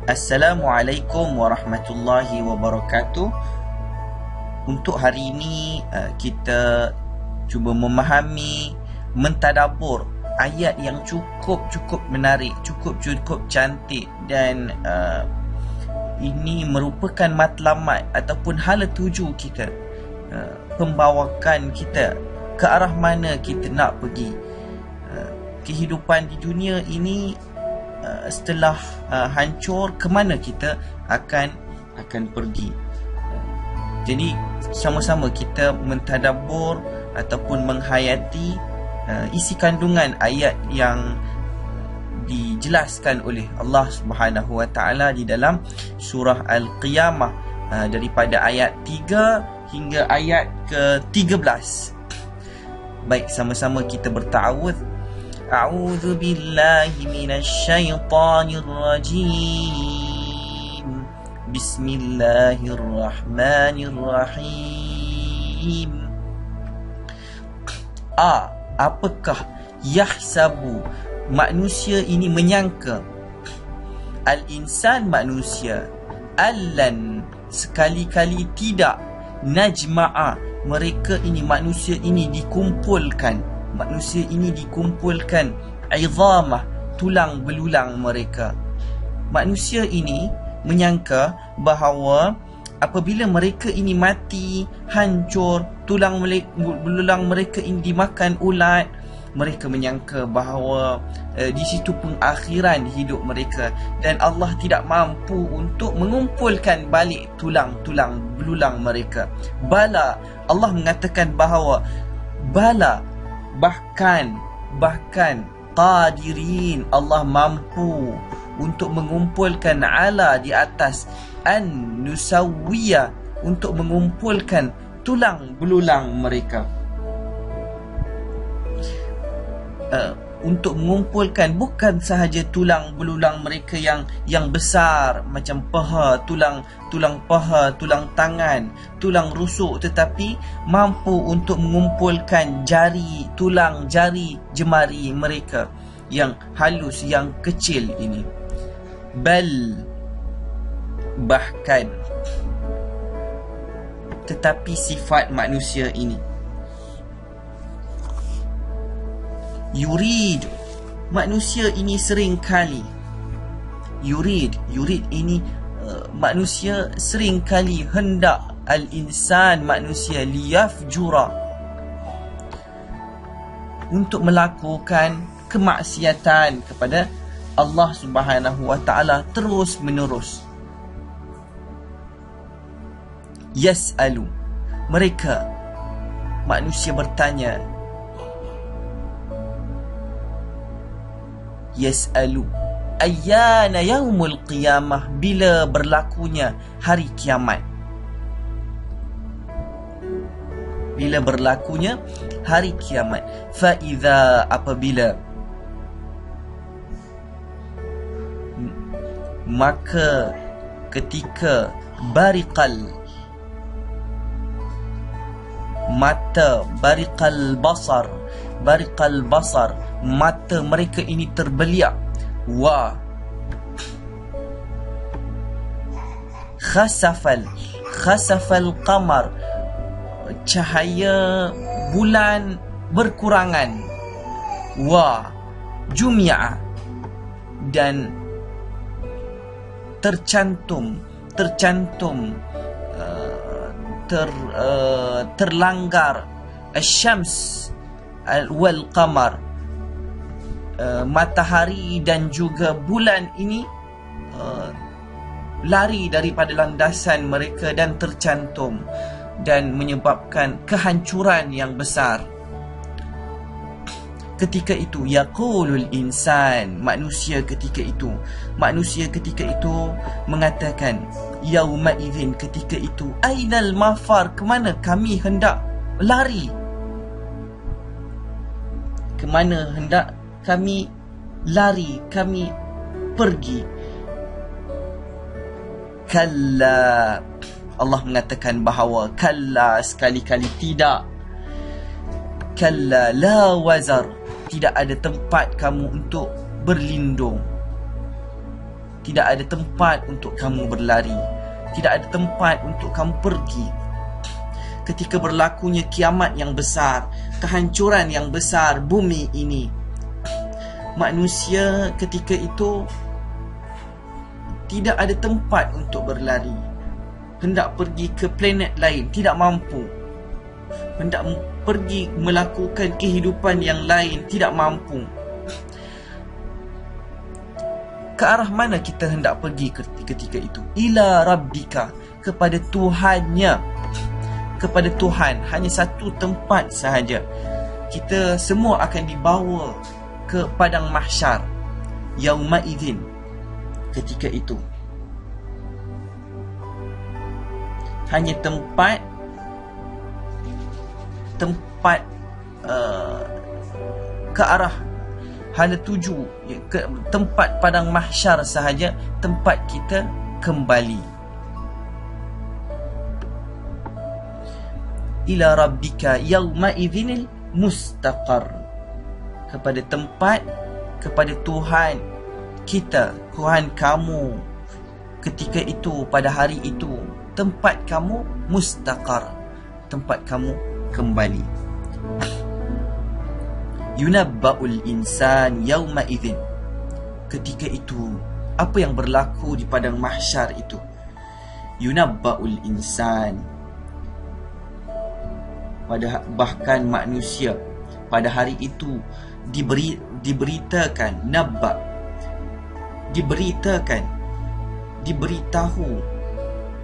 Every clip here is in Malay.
Assalamualaikum warahmatullahi wabarakatuh. Untuk hari ini kita cuba memahami, mentadabbur ayat yang cukup menarik, cukup cantik, dan ini merupakan matlamat ataupun hala tuju kita, pembawakan kita ke arah mana kita nak pergi. Kehidupan di dunia ini setelah hancur, ke mana kita akan pergi. Jadi sama-sama kita mentadabbur ataupun menghayati isi kandungan ayat yang dijelaskan oleh Allah Subhanahu Wa Taala di dalam surah Al-Qiyamah, daripada ayat 3 hingga ayat ke-13. Baik, sama-sama kita berta'awudz. A'udzu billahi minasyaitonir rajim. Bismillahirrahmanirrahim. Apakah yahsabu, manusia ini menyangka, al-insan, manusia, allan, sekali-kali tidak, najma'a, mereka ini, manusia ini dikumpulkan, izamah, tulang belulang mereka. Manusia ini menyangka bahawa apabila mereka ini mati, hancur, tulang belulang mereka ini dimakan ulat, mereka menyangka bahawa di situ pengakhiran hidup mereka, dan Allah tidak mampu untuk mengumpulkan balik tulang-tulang belulang mereka. Bala, Allah mengatakan bahawa bala, bahkan qadirin, Allah mampu untuk mengumpulkan, ala, di atas, an nusawwiya, untuk mengumpulkan tulang belulang mereka. Untuk mengumpulkan bukan sahaja tulang belulang mereka yang besar macam paha, tulang paha, tulang tangan, tulang rusuk, tetapi mampu untuk mengumpulkan tulang jari jemari mereka yang halus, yang kecil ini. Bal, bahkan, tetapi sifat manusia ini, yurid, manusia ini seringkali, yurid ini manusia seringkali hendak, al-insan, manusia, liyafjura, untuk melakukan kemaksiatan kepada Allah Subhanahu Wa Taala terus menerus. Yas'alu, mereka, manusia bertanya, yas'alu ayyana yaumul qiyamah, bila berlakunya hari kiamat. Bila berlakunya hari kiamat. Fa'idha, apabila, maka ketika, bariqal, mata, bariqal basar, mata mereka ini terbeliak. Wa khasafal qamar, cahaya bulan berkurangan. Wa jumi'a, dan terlanggar, asyams wal qamar, matahari dan juga bulan ini lari daripada landasan mereka dan tercantum, dan menyebabkan kehancuran yang besar. Ketika itu, yaqulul insan, manusia ketika itu mengatakan, yauma idzin, ketika itu, ainal mafar, kemana kami hendak lari, kemana hendak kami lari, kami pergi. Kalla, Allah mengatakan bahawa kalla, sekali-kali tidak, kalla la wazar, tidak ada tempat kamu untuk berlindung, Tidak ada tempat untuk kamu berlari. Tidak ada tempat untuk kamu pergi. Ketika berlakunya kiamat yang besar, kehancuran yang besar bumi ini, manusia ketika itu tidak ada tempat untuk berlari. Hendak pergi ke planet lain, tidak mampu. Hendak pergi melakukan kehidupan yang lain, tidak mampu. Ke arah mana kita hendak pergi ketika itu? Ila rabbika, kepada Tuhannya. Kepada Tuhan, hanya satu tempat sahaja. Kita semua akan dibawa ke padang mahsyar yauma idzin, ketika itu. Hanya tempat ke arah hala tuju, ke tempat padang mahsyar sahaja, tempat kita kembali. Ila rabbika yawma idzinil mustaqar, kepada tempat, kepada Tuhan kita, Tuhan kamu ketika itu, pada hari itu, tempat kamu mustaqar, tempat kamu kembali. Yunabba'ul insan yawma idzin, ketika itu apa yang berlaku di padang mahsyar itu? Yunabba'ul insan, bahkan manusia pada hari itu diberitakan, nabba, diberitakan, diberitahu,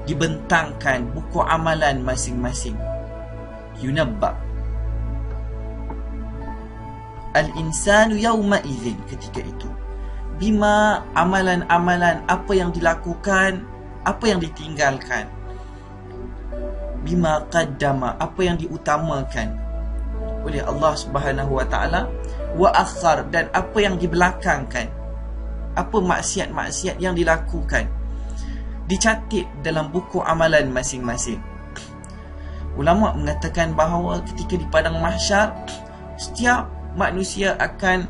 dibentangkan buku amalan masing-masing. Yunabba al-insanu yawma idzin, ketika itu, bima, amalan-amalan, apa yang dilakukan, apa yang ditinggalkan, bima qaddama, apa yang diutamakan oleh Allah Subhanahu wa taala, wa akhar, dan apa yang dibelakangkan, apa maksiat-maksiat yang dilakukan, dicatat dalam buku amalan masing-masing. Ulama mengatakan bahawa ketika di padang mahsyar, setiap manusia akan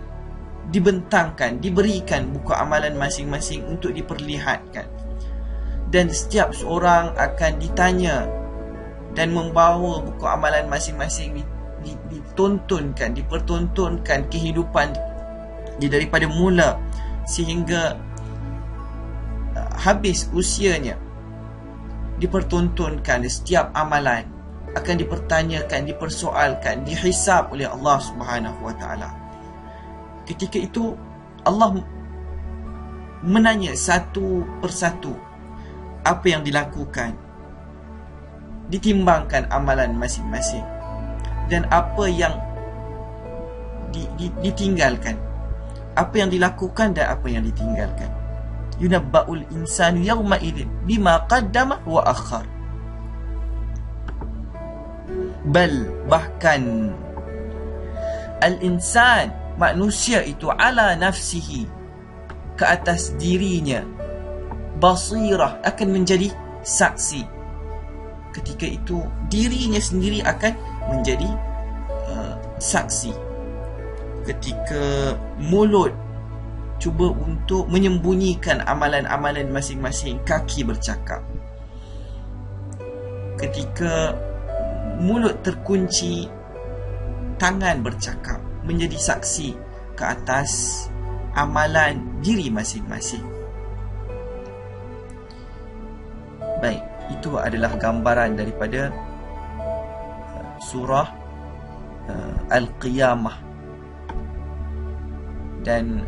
dibentangkan, diberikan buku amalan masing-masing untuk diperlihatkan, dan setiap seorang akan ditanya dan membawa buku amalan masing-masing, ditontonkan, dipertontonkan kehidupan daripada mula sehingga habis usianya, dipertontonkan. Setiap amalan akan dipertanyakan, dipersoalkan, dihisab oleh Allah Subhanahu wa taala. Ketika itu Allah menanya satu persatu apa yang dilakukan, ditimbangkan amalan masing-masing, dan apa yang ditinggalkan, apa yang dilakukan dan apa yang ditinggalkan. Yunabba'ul insanu yawma idzin bima qaddama wa akhar. Bal, bahkan, al-insan, manusia itu, ala nafsihi, ke atas dirinya, basirah, akan menjadi saksi. Ketika itu dirinya sendiri akan menjadi saksi. Ketika mulut cuba untuk menyembunyikan amalan-amalan masing-masing, kaki bercakap. Ketika mulut terkunci, tangan bercakap, menjadi saksi ke atas amalan diri masing-masing. Baik, itu adalah gambaran daripada surah Al-Qiyamah. Dan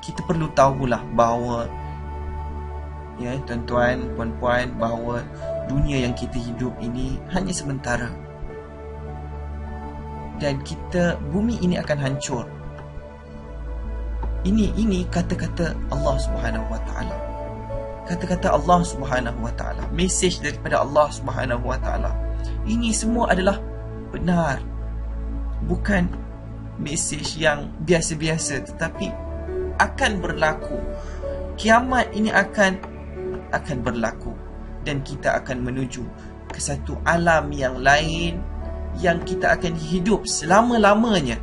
kita perlu tahulah bahawa, ya tuan-tuan, puan-puan, bahawa dunia yang kita hidup ini hanya sementara. Dan bumi ini akan hancur. Ini kata-kata Allah Subhanahu wa taala. Kata-kata Allah Subhanahu wa taala, mesej daripada Allah Subhanahu wa taala. Ini semua adalah benar. Bukan mesej yang biasa-biasa, tetapi akan berlaku. Kiamat ini akan berlaku, dan kita akan menuju ke satu alam yang lain, yang kita akan hidup selama-lamanya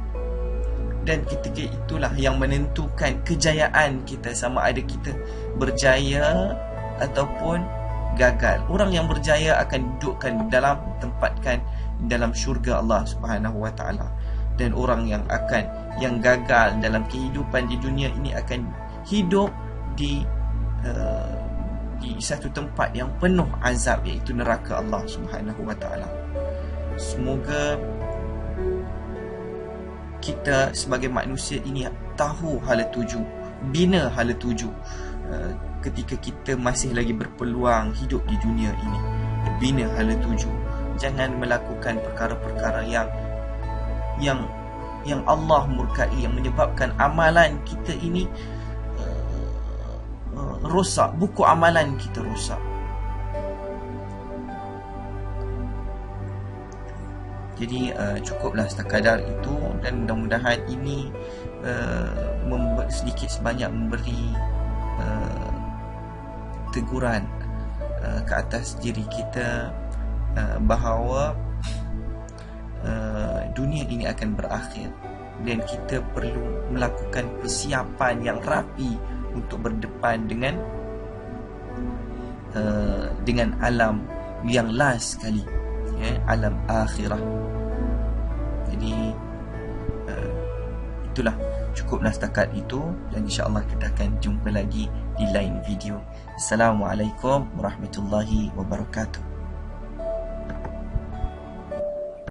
dan ketika itulah yang menentukan kejayaan kita, sama ada kita berjaya ataupun gagal. Orang yang berjaya akan dudukkan tempatkan dalam syurga Allah Subhanahu wa taala, dan orang yang gagal dalam kehidupan di dunia ini akan hidup di satu tempat yang penuh azab, iaitu neraka Allah Subhanahu wa taala. Semoga kita sebagai manusia ini tahu hala tuju, bina hala tuju ketika kita masih lagi berpeluang hidup di dunia ini. Bina hala tuju, jangan melakukan perkara-perkara yang Allah murkai, yang menyebabkan amalan kita ini rosak, buku amalan kita rosak. Jadi cukuplah sekadar itu, dan mudah-mudahan ini sedikit sebanyak memberi teguran ke atas diri kita bahawa dunia ini akan berakhir, dan kita perlu melakukan persiapan yang rapi untuk berdepan dengan alam yang last sekali, alam akhirah. Jadi itulah, cukuplah setakat itu, dan insya-Allah kita akan jumpa lagi di lain video. Assalamualaikum warahmatullahi wabarakatuh.